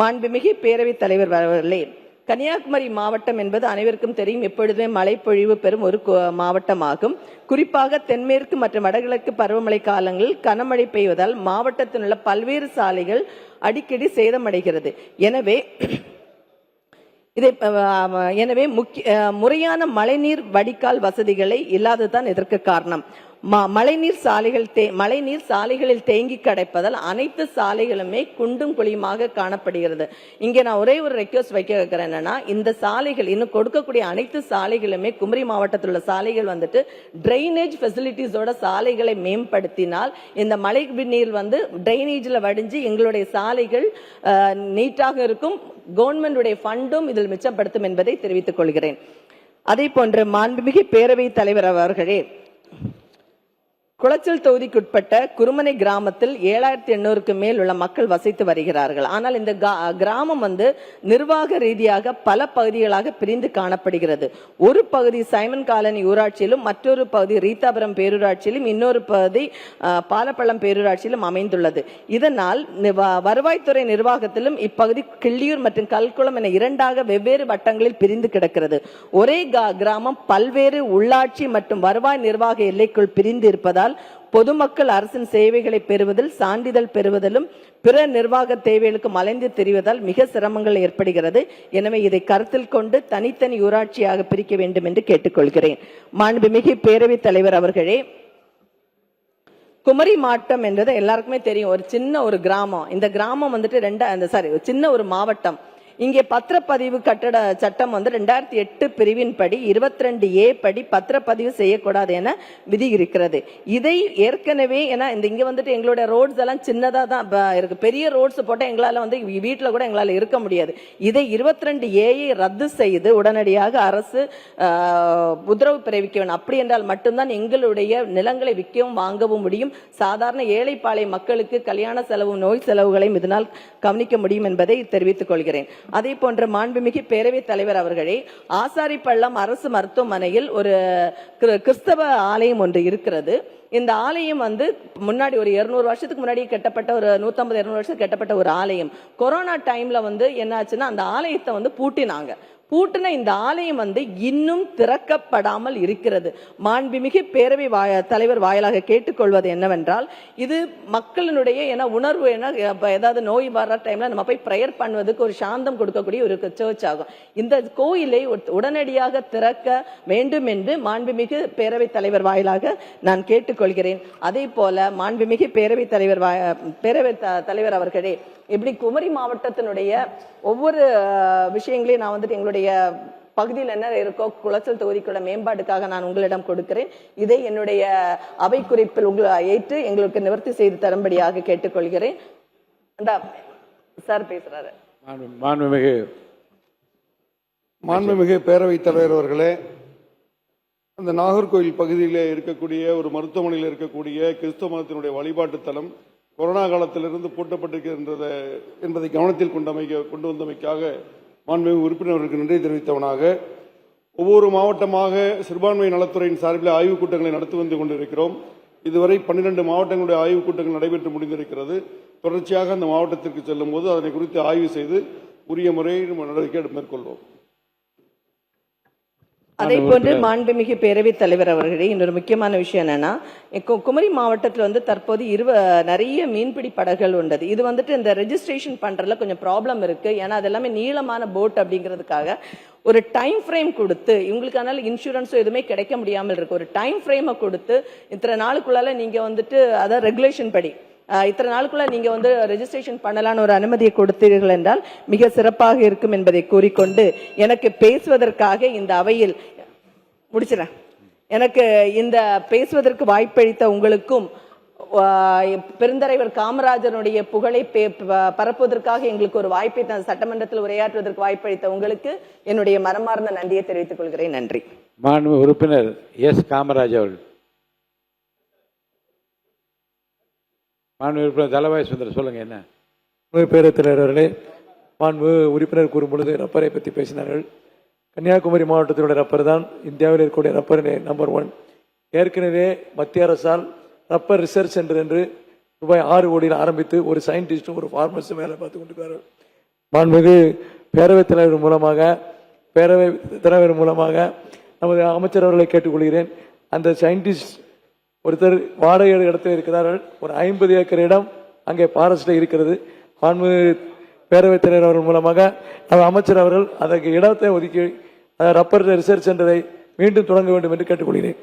மாண்புமிகு பேரவைத் தலைவர் அவர்களே, கன்னியாகுமரி மாவட்டம் என்பது அனைவருக்கும் தெரியும், எப்பொழுதுமே மழை பொழிவு பெறும் ஒரு மாவட்டமாகும். குறிப்பாக தென்மேற்கு மற்றும் வடகிழக்கு பருவமழை காலங்களில் கனமழை பெய்வதால் மாவட்டத்தில் உள்ள பல்வேறு சாலைகள் அடிக்கடி சேதமடைகிறது. எனவே முறையான மழைநீர் வடிகால் வசதிகளை இல்லாததுதான் இதற்கு காரணம். மழைநீர் சாலைகளில் தேங்கி கிடைப்பதால் அனைத்து சாலைகளுமே குண்டும் குழியுமாக காணப்படுகிறது. இங்கே நான் ஒரே ஒரு ரெக்வஸ்ட் வைக்கிறேன், என்னன்னா இந்த சாலைகள் இன்னும் கொடுக்கக்கூடிய அனைத்து சாலைகளுமே குமரி மாவட்டத்தில் உள்ள சாலைகள் வந்துட்டு டிரைனேஜ் ஃபெசிலிட்டிஸோட சாலைகளை மேம்படுத்தினால் இந்த மழை நீர் டிரைனேஜில் வடிஞ்சு எங்களுடைய சாலைகள் நீட்டாக இருக்கும். கவர்மெண்டுடைய ஃபண்டும் இதில் மிச்சப்படுத்தும் என்பதை தெரிவித்துக் கொள்கிறேன். அதே போன்று மாண்புமிகு பேரவைத் தலைவர் அவர்களே, குளச்சல் தொகுதிக்குட்பட்ட குருமனை கிராமத்தில் 7800க்கு மேல் உள்ள மக்கள் வசித்து வருகிறார்கள். ஆனால் இந்த கிராமம் நிர்வாக ரீதியாக பல பகுதிகளாக பிரிந்து காணப்படுகிறது. ஒரு பகுதி சைமன் காலனி ஊராட்சியிலும், மற்றொரு பகுதி ரீதாபுரம் பேரூராட்சியிலும், இன்னொரு பகுதி பாலப்பள்ளம் பேரூராட்சியிலும் அமைந்துள்ளது. இதனால் வருவாய்த்துறை நிர்வாகத்திலும் இப்பகுதி கிள்ளியூர் மற்றும் கல்குளம் என இரண்டாக வெவ்வேறு வட்டங்களில் பிரிந்து கிடக்கிறது. ஒரே கிராமம் பல்வேறு உள்ளாட்சி மற்றும் வருவாய் நிர்வாக எல்லைக்குள் பிரிந்து இருப்பதால் பொதுமக்கள் அரசின் சேவைகளை பெறுவதில், சான்றிதழ் பெறுவதிலும் பிற நிர்வாக தேவைகளுக்கு அலைந்து தெரிவதால் மிக சிரமங்கள் ஏற்படுகிறது. எனவே இதை கருத்தில் கொண்டு தனித்தனி ஊராட்சியாக பிரிக்க வேண்டும் என்று கேட்டுக்கொள்கிறேன். மாண்புமிகு பேரவைத் தலைவர் அவர்களே, குமரி மாவட்டம் என்றது எல்லாருக்குமே தெரியும், ஒரு சின்ன ஒரு கிராமம். இந்த கிராமம் சின்ன ஒரு மாவட்டம். இங்கே பத்திரப்பதிவு கட்டட சட்டம் 2008 பிரிவின் படி 22A படி பத்திரப்பதிவு செய்யக்கூடாது என விதி இருக்கிறது. இதை ஏற்கனவே இங்க எங்களோட ரோட்ஸ் எல்லாம் சின்னதா தான் இருக்கு. பெரிய ரோட்ஸ் போட்டா எங்களால வீட்டுல கூட எங்களால இருக்க முடியாது. இதை 22A ரத்து செய்து உடனடியாக அரசு உத்தரவு பிறப்பிக்க வேண்டும். அப்படி என்றால் மட்டும்தான் எங்களுடைய நிலங்களை விற்கவும் வாங்கவும் முடியும். சாதாரண ஏழைப்பாளைய மக்களுக்கு கல்யாண செலவு, நோய் செலவுகளையும் இதனால் கவனிக்க முடியும் என்பதை தெரிவித்துக் கொள்கிறேன். அதே போன்ற மாண்புமிகு பேரவைத் தலைவர் அவர்களே, ஆசாரிப்பள்ளம் அரசு மருத்துவமனையில் ஒரு கிறிஸ்தவ ஆலயம் ஒன்று இருக்கிறது. இந்த ஆலயம் முன்னாடி ஒரு 200 வருஷத்துக்கு முன்னாடி கட்டப்பட்ட, ஒரு 150-200 வருஷத்துக்கு கட்டப்பட்ட ஒரு ஆலயம். கொரோனா டைம்ல என்ன ஆச்சுன்னா அந்த ஆலயத்தை பூட்டினாங்க. பூட்டின இந்த ஆலயம் இன்னும் திறக்கப்படாமல் இருக்கிறது. மாண்புமிகு பேரவை தலைவர் வாயிலாக கேட்டுக்கொள்வது என்னவென்றால், இது மக்களினுடைய உணர்வு, ஏதாவது நோய் வர்ற டைம்ல நம்ம போய் பிரேயர் பண்ணுவதற்கு ஒரு சாந்தம் கொடுக்கக்கூடிய ஒரு சர்ச் ஆகும். இந்த கோயிலை உடனடியாக திறக்க வேண்டும் என்று மாண்புமிகு பேரவை தலைவர் வாயிலாக நான் கேட்டுக்கொள்கிறேன். அதே போல மாண்புமிகு பேரவை தலைவர் அவர்களே, இப்படி குமரி மாவட்டத்தினுடைய ஒவ்வொரு விஷயங்களையும் நான் எங்களுடைய பகுதியில் என்ன இருக்கோ குளச்சல் தொகுதிக்குள்ள மேம்பாடுக்காக நான் உங்களிடம் கொடுக்கிறேன். இதை என்னுடைய அவை குறிப்பில் ஏற்று எங்களுக்கு நிவர்த்தி செய்து தரும்படியாக கேட்டுக்கொள்கிறேன். சார் பேசுறாரு. மாண்புமிகு பேரவைத் தலைவர் அவர்களே, அந்த நாகர்கோவில் பகுதியில் இருக்கக்கூடிய ஒரு மருத்துவமனையில் இருக்கக்கூடிய கிறிஸ்தவ மதத்தினுடைய வழிபாட்டு தலம் கொரோனா காலத்திலிருந்து பூட்டப்பட்டிருக்கின்றது என்பதை கவனத்தில் கொண்டு வந்தமைக்காக மாண்புமிகு உறுப்பினர்களுக்கு நன்றி தெரிவித்தவனாக, ஒவ்வொரு மாவட்டமாக சிறுபான்மை நலத்துறையின் சார்பில் ஆய்வுக் கூட்டங்களை நடத்தி வந்து கொண்டிருக்கிறோம். இதுவரை 12 மாவட்டங்களுடைய ஆய்வுக் கூட்டங்கள் நடைபெற்று முடிந்திருக்கிறது. தொடர்ச்சியாக அந்த மாவட்டத்திற்கு செல்லும் போது அதனை குறித்து ஆய்வு செய்து உரிய முறையில் நடவடிக்கை மேற்கொள்வோம். அதே போன்று மாண்புமிகு பேரவைத் தலைவர் அவர்களே, இன்னொரு முக்கியமான விஷயம் என்னன்னா, குமரி மாவட்டத்தில் தற்போது நிறைய மீன்பிடி படகுகள் உள்ளது. இது இந்த ரெஜிஸ்ட்ரேஷன் பண்றதுல கொஞ்சம் ப்ராப்ளம் இருக்கு. ஏன்னா அது எல்லாமே நீளமான போட் அப்படிங்கிறதுக்காக ஒரு டைம் ஃப்ரேம் கொடுத்து, இவங்களுக்கான இன்சூரன்ஸோ எதுவுமே கிடைக்க முடியாமல் இருக்கு. ஒரு டைம் ஃப்ரேமை கொடுத்து இத்தனை நாளுக்குள்ளால நீங்க அதாவது ரெகுலேஷன் படி இத்தனை நாளுக்குள்ள நீங்க ரெஜிஸ்ட்ரேஷன் பண்ணலான்னு ஒரு அனுமதியை கொடுத்தீர்கள் என்றால் மிக சிறப்பாக இருக்கும் என்பதை கூறிக்கொண்டு, எனக்கு பேசுவதற்காக இந்த அவையில் முடிச்சிடறேன். எனக்கு இந்த பேசுவதற்கு வாய்ப்பளித்த உங்களுக்கும், பெருந்தலைவர் காமராஜருடைய புகழை பரப்புவதற்காக எங்களுக்கு ஒரு வாய்ப்பை சட்டமன்றத்தில் உரையாற்றுவதற்கு வாய்ப்பளித்த உங்களுக்கு என்னுடைய மனமார்ந்த நன்றியை தெரிவித்துக் கொள்கிறேன். நன்றி. மாண்பு உறுப்பினர் எஸ் காமராஜ் அவர்கள். மாண்பு உறுப்பினர் தலவாய் சுந்தர் சொல்லுங்க. என்ன பேரவைத் தலைவர்களே, மாண்பு உறுப்பினர் கூறும்பொழுது ரப்பரை பற்றி பேசினார்கள். கன்னியாகுமரி மாவட்டத்தினுடைய ரப்பர் தான் இந்தியாவில் இருக்கக்கூடிய ரப்பர் நம்பர் 1. ஏற்கனவே மத்திய அரசால் ரப்பர் ரிசர்ச் சென்டர் என்று ரூபாய் 6 கோடியில் ஆரம்பித்து ஒரு சயின்டிஸ்டும் ஒரு ஃபார்மர்ஸும் வேலை பார்த்து கொண்டிருக்கிறார்கள். மாண்புமிகு பேரவைத் தலைவர் மூலமாக நமது அமைச்சர் அவர்களை கேட்டுக்கொள்கிறேன். அந்த சயின்டிஸ்ட் ஒருத்தர் வாடகை இடத்தில் இருக்கிறார்கள். ஒரு 50 ஏக்கர் இடம் அங்கே ஃபாரஸ்ட்ல இருக்கிறது. மாண்புமிகு பேரவைத் தலைவர் அவர்கள் மூலமாக நம்ம அமைச்சர் அவர்கள் அதற்கு இடத்தை ஒதுக்கி ரப்பர் ரிசர்ச் சென்டரை மீண்டும் தொடங்க வேண்டும் என்று கேட்டுக்கொள்கிறேன்.